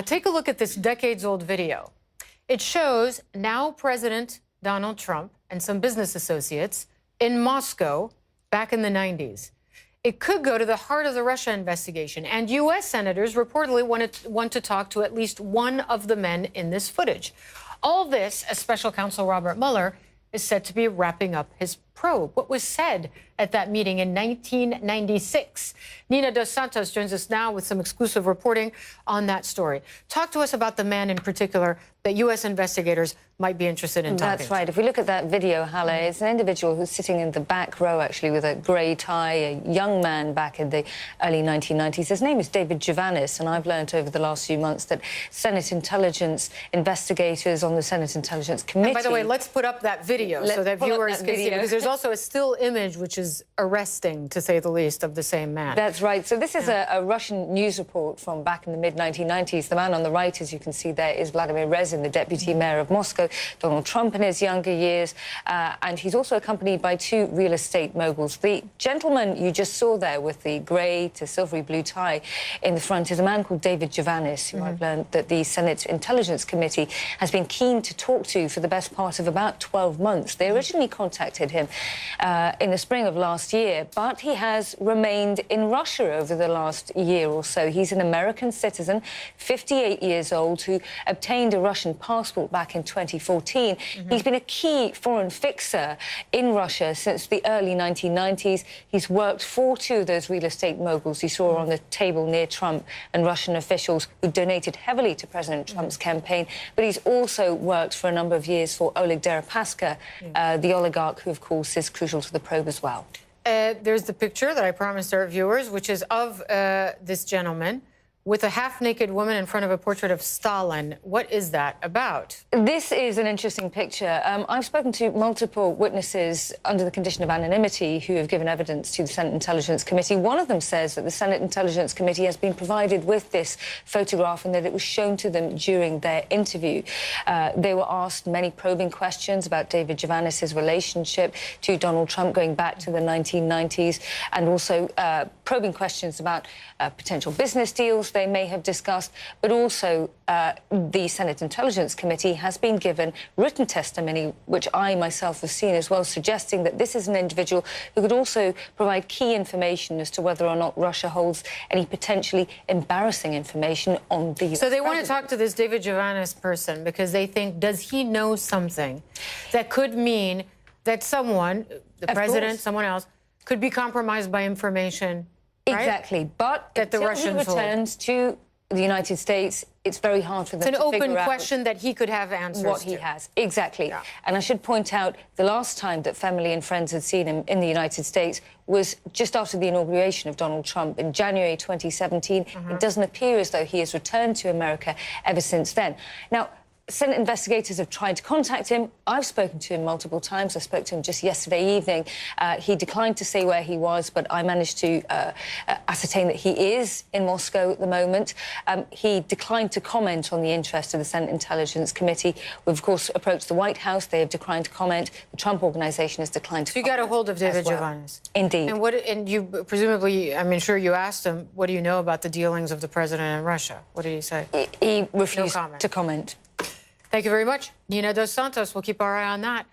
Take a look at this decades-old video. It shows now President Donald Trump and some business associates in Moscow back in the 90s. It could go to the heart of the Russia investigation, and U.S. senators reportedly want to talk to at least one of the men in this footage. All this, as Special Counsel Robert Mueller is said to be wrapping up his probe. What was said at that meeting in 1996? Nina Dos Santos joins us now with some exclusive reporting on that story. Talk to us about the man in particular that U.S. investigators might be interested in talking. That's right. If we look at that video, Halle, it's an individual who's sitting in the back row, actually, with a grey tie, a young man back in the early 1990s. His name is David Javanis, and I've learned over the last few months that Senate intelligence investigators on the Senate Intelligence Committee... And by the way, let's put up that video so that viewers can see, because there's also a still image which is arresting, to say the least, of the same man. That's right. So this is a Russian news report from back in the mid-1990s. The man on the right, as you can see there, is Vladimir Rezin, the deputy mayor of Moscow, Donald Trump in his younger years, and he's also accompanied by two real estate moguls. The gentleman you just saw there with the grey to silvery blue tie in the front is a man called David Javanis, who I've learned that the Senate Intelligence Committee has been keen to talk to for the best part of about 12 months. They originally contacted him in the spring of last year, but he has remained in Russia over the last year or so. He's an American citizen, 58 years old, who obtained a Russian passport back in 2014. He's been a key foreign fixer in Russia since the early 1990s. He's worked for two of those real estate moguls you saw on the table near Trump and Russian officials who donated heavily to President Trump's campaign. But he's also worked for a number of years for Oleg Deripaska, the oligarch who, of course, is crucial to the probe as well. There's the picture that I promised our viewers, which is of this gentleman with a half-naked woman in front of a portrait of Stalin. What is that about? This is an interesting picture. I've spoken to multiple witnesses under the condition of anonymity who have given evidence to the Senate Intelligence Committee. One of them says that the Senate Intelligence Committee has been provided with this photograph and that it was shown to them during their interview. They were asked many probing questions about David Javanis' relationship to Donald Trump going back to the 1990s, and also probing questions about potential business deals they may have discussed, but also the Senate Intelligence Committee has been given written testimony, which I myself have seen as well, suggesting that this is an individual who could also provide key information as to whether or not Russia holds any potentially embarrassing information on the US So they president. want to talk to this David Javanis person because they think, does he know something that could mean that someone, the president, someone else, could be compromised by information? Right? Exactly, but that the Russians he returns to the United States, it's very hard for them to figure out... It's an open question that he could have answers what he has. Exactly. Yeah. And I should point out, the last time that family and friends had seen him in the United States was just after the inauguration of Donald Trump in January 2017. It doesn't appear as though he has returned to America ever since then. Now, Senate investigators have tried to contact him. I've spoken to him multiple times. I spoke to him just yesterday evening. He declined to say where he was, but I managed to ascertain that he is in Moscow at the moment. He declined to comment on the interest of the Senate Intelligence Committee. We've, of course, approached the White House. They have declined to comment. The Trump Organization has declined to comment. So you got a hold of David Javanis? Indeed. And you presumably, I'm sure you asked him, what do you know about the dealings of the president in Russia? What did he say? He refused No comment. to comment. Thank you very much. Nina Dos Santos, we'll keep our eye on that.